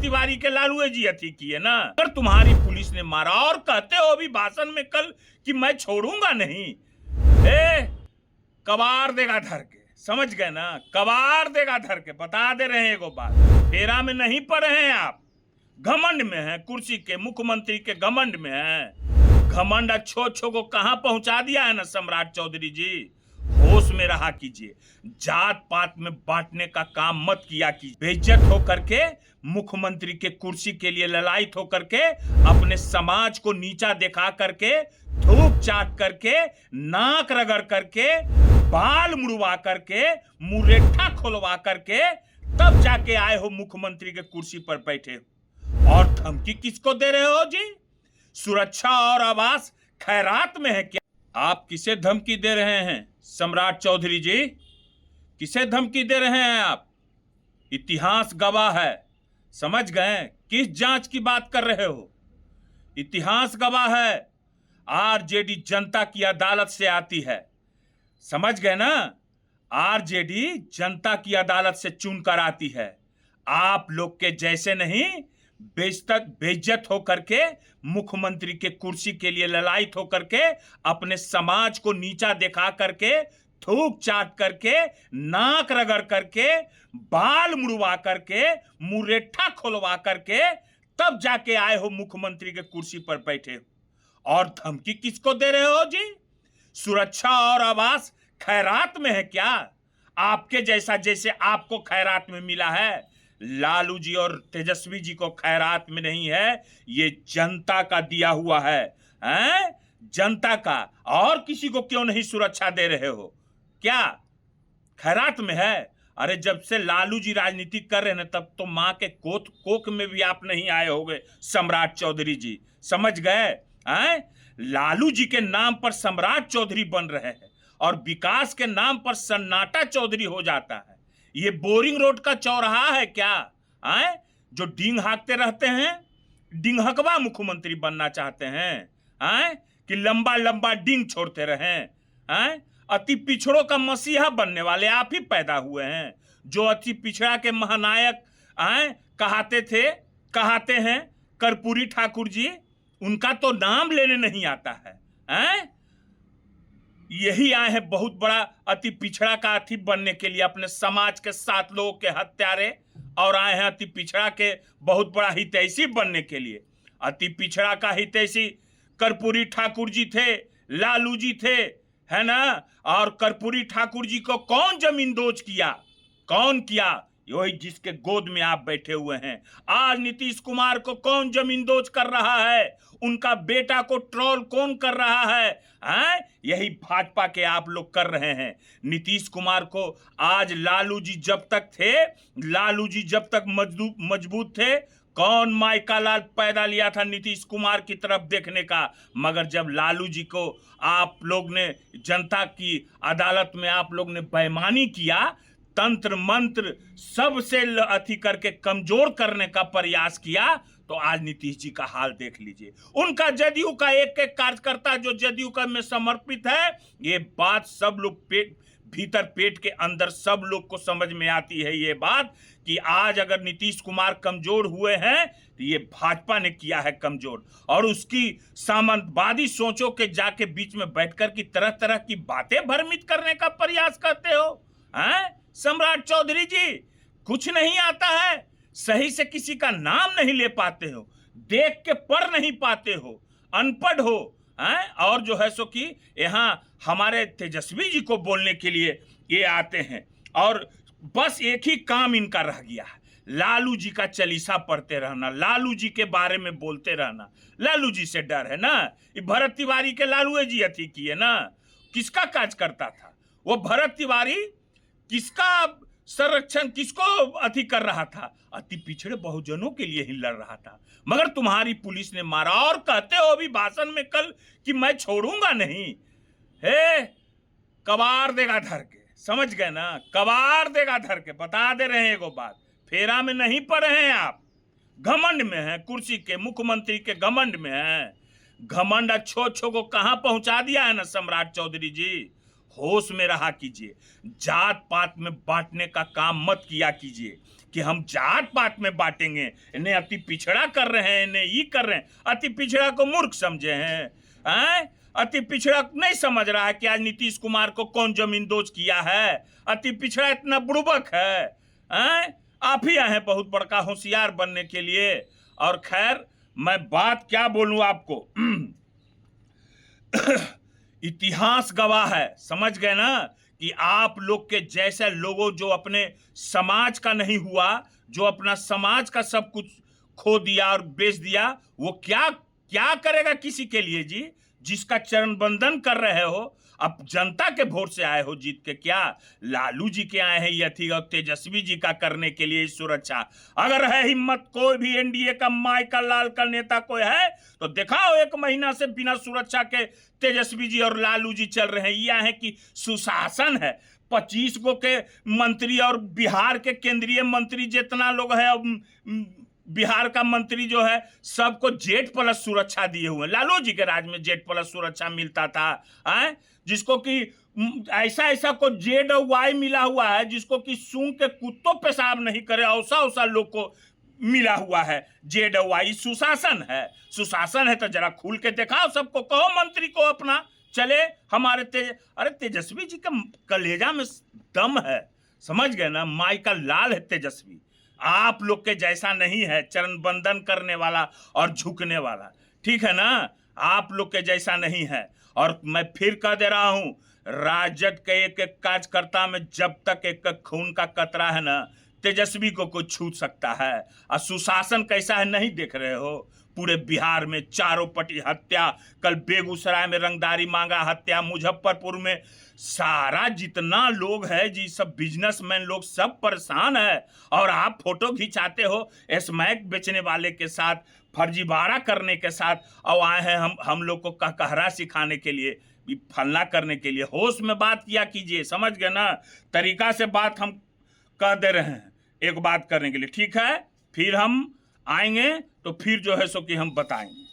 तिवारी के लालू जी अथी किए ना। अगर तुम्हारी पुलिस ने मारा और कहते हो अभी भाषण में कल कि मैं छोड़ूंगा नहीं, कबार देगा धर के, समझ गए ना, कबार देगा धर के। बता दे रहे हैं एगो बात, फेरा में नहीं पड़े हैं आप, घमंड में हैं, कुर्सी के मुख्यमंत्री के घमंड में हैं। घमंड अच्छो अच्छो को कहां पहुंचा दिया है ना सम्राट चौधरी जी। होश में रहा कीजिए, जात पात में बांटने का काम मत किया कीजिए। बेइज्जत होकर के मुख्यमंत्री के कुर्सी के लिए ललायत होकर के अपने समाज को नीचा दिखा करके, धूप चाट करके, नाक रगड़ करके, बाल मुड़वा करके, मुरेठा खोलवा करके तब जाके आए हो मुख्यमंत्री के कुर्सी पर बैठे। और धमकी किसको दे रहे हो जी? सुरक्षा और आवास खैरात में है क्या? आप किसे धमकी दे रहे हैं सम्राट चौधरी जी? किसे धमकी दे रहे हैं आप? इतिहास गवाह है, समझ गए किस जांच की बात कर रहे हो? इतिहास गवाह है, आरजेडी जनता की अदालत से आती है, समझ गए ना। आरजेडी जनता की अदालत से चुनकर आती है। आप लोग के जैसे नहीं बेइज्जत होकर के मुख्यमंत्री के कुर्सी के लिए ललायत होकर के अपने समाज को नीचा दिखा करके, थूक चाट करके, नाक रगड़ करके, बाल मुड़वा करके, मुरेठा खोलवा करके तब जाके आए हो मुख्यमंत्री के कुर्सी पर बैठे। और धमकी किसको दे रहे हो जी? सुरक्षा और आवास खैरात में है क्या? आपके जैसा जैसे आपको खैरात में मिला है, लालू जी और तेजस्वी जी को खैरात में नहीं है, ये जनता का दिया हुआ है, हैं? जनता का। और किसी को क्यों नहीं सुरक्षा दे रहे हो? क्या खैरात में है? अरे जब से लालू जी राजनीति कर रहे हैं तब तो माँ के कोख में भी आप नहीं आए होंगे सम्राट चौधरी जी, समझ गए हैं? लालू जी के नाम पर सम्राट चौधरी बन रहे हैं और विकास के नाम पर सन्नाटा चौधरी हो जाता है। ये बोरिंग रोड का चौराहा है क्या? हैं? जो डींग हाँकते रहते हैं, डींग मुख्यमंत्री बनना चाहते हैं, हैं? कि लंबा लंबा डींग छोड़ते रहें, हैं? अति पिछड़ों का मसीहा बनने वाले आप ही पैदा हुए हैं। जो अति पिछड़ा के महानायक कहते हैं कर्पूरी ठाकुर जी, उनका तो नाम लेने नहीं आता है, हैं? यही आए हैं बहुत बड़ा अति पिछड़ा का अति बनने के लिए, अपने समाज के 7 लोगों के हत्यारे, और आए हैं अति पिछड़ा के बहुत बड़ा हितैषी बनने के लिए। अति पिछड़ा का हितैषी कर्पूरी ठाकुर जी थे, लालू जी थे, है ना। और कर्पूरी ठाकुर जी को कौन जमींदोज किया? कौन किया? वही जिसके गोद में आप बैठे हुए हैं। आज नीतीश कुमार को कौन जमींदोज कर रहा है? उनका बेटा को ट्रोल कौन कर रहा है? हैं? यही भाजपा के आप लोग कर रहे हैं। नीतीश कुमार को आज लालू जी जब तक मजबूत थे, कौन माइका लाल पैदा लिया था नीतीश कुमार की तरफ देखने का? मगर जब लालू जी को आप लोग ने जनता की अदालत में आप लोग ने बेईमानी किया, तंत्र मंत्र सबसे अथी करके कमजोर करने का प्रयास किया, तो आज नीतीश जी का हाल देख लीजिए। उनका जदयू का एक एक कार्यकर्ता जो जदयू का में समर्पित है, ये बात सब लोग भीतर पेट के अंदर सब लोग को समझ में आती है ये बात कि आज अगर नीतीश कुमार कमजोर हुए हैं तो ये भाजपा ने किया है कमजोर। और उसकी सामंतवादी सोचों के जाके बीच में बैठकर की तरह तरह की बातें भ्रमित करने का प्रयास करते हो, हैं? सम्राट चौधरी जी, कुछ नहीं आता है, सही से किसी का नाम नहीं ले पाते हो, देख के पढ़ नहीं पाते हो, अनपढ़ हो, हैं? और जो है सो कि यहाँ हमारे तेजस्वी जी को बोलने के लिए ये आते हैं और बस एक ही काम इनका रह गया है, लालू जी का चालीसा पढ़ते रहना, लालू जी के बारे में बोलते रहना। लालू जी से डर है ना। ये भरत तिवारी के लालू जी अथी किए ना, किसका काज करता था वो भरत तिवारी? किसका संरक्षण, किसको अथी कर रहा था? अति पिछड़े बहुजनों के लिए ही लड़ रहा था। मगर तुम्हारी पुलिस ने मारा और कहते हो अभी भाषण में कल कि मैं छोड़ूंगा नहीं। कबार देगा धर के, समझ गए ना, कबार देगा धर के। बता दे रहे हैं एगो बात, फेरा में नहीं पड़े हैं आप, घमंड में हैं, कुर्सी के मुख्यमंत्री के घमंड में हैं। घमंड अच्छो अच्छो को कहां पहुंचा दिया है ना सम्राट चौधरी जी। होश में रहा कीजिए, जात पात में बांटने का काम मत किया कीजिए। कि हम जात पात में बांटेंगे, इन्हें अति पिछड़ा कर रहे हैं, इन्हें ये कर रहे हैं। अति पिछड़ा को मूर्ख समझे हैं? अति पिछड़ा नहीं समझ रहा है कि आज नीतीश कुमार को कौन जमीन दोज किया है। अति पिछड़ा इतना बुड़बक है? आप ही आए हैं बहुत बड़का होशियार बनने के लिए। और खैर मैं बात क्या बोलूं आपको, इतिहास गवाह है, समझ गए ना, कि आप लोग के जैसे लोगों जो अपने समाज का नहीं हुआ, जो अपना समाज का सब कुछ खो दिया और बेच दिया, वो क्या क्या करेगा किसी के लिए जी? जिसका चरण बंदन कर रहे हो, अब जनता के वोट से आए हो जीत के, क्या लालू जी के आए हैं यथी और तेजस्वी जी का करने के लिए सुरक्षा? अगर है हिम्मत, कोई भी एनडीए का माई का लाल का नेता कोई है तो दिखाओ। 1 महीना से बिना सुरक्षा के तेजस्वी जी और लालू जी चल रहे हैं। यह है कि सुशासन है। 25 गो के मंत्री और बिहार के केंद्रीय मंत्री जितना लोग है, बिहार का मंत्री जो है, सबको जेड प्लस सुरक्षा दिए हुए। लालू जी के राज में जेड प्लस सुरक्षा मिलता था, जिसको कि ऐसा को जेड और वाई मिला हुआ है, जिसको कि सूंघ के कुत्तों पेशाब नहीं करे, औसा लोग को मिला हुआ है जेड और वाई। सुशासन है, सुशासन है तो जरा खुल के दिखाओ, सबको कहो मंत्री को अपना चले। हमारे अरे तेजस्वी जी का कलेजा में दम है, समझ गए ना, माई का लाल है तेजस्वी। आप लोग के जैसा नहीं है चरण बंदन करने वाला और झुकने वाला, ठीक है ना? आप लोग के जैसा नहीं है। और मैं फिर कह दे रहा हूं, राजद के एक एक कार्यकर्ता में जब तक एक एक खून का कतरा है ना, तेजस्वी को कोई छू सकता है। और सुशासन कैसा है नहीं देख रहे हो? पूरे बिहार में चारों पटी हत्या, कल बेगूसराय में रंगदारी मांगा हत्या, मुजफ्फरपुर में सारा जितना लोग है जी, सब बिजनेसमैन लोग सब परेशान है। और आप फोटो खिंचाते हो स्मैक बेचने वाले के साथ, फर्जीवाड़ा करने के साथ, और आए हैं हम लोग को कहकहरा सिखाने के लिए, फलना करने के लिए। होश में बात किया कीजिए, समझ गए ना? तरीका से बात हम कह दे रहे हैं एक बात करने के लिए, ठीक है? फिर हम आएंगे तो फिर जो है सो कि हम बताएंगे।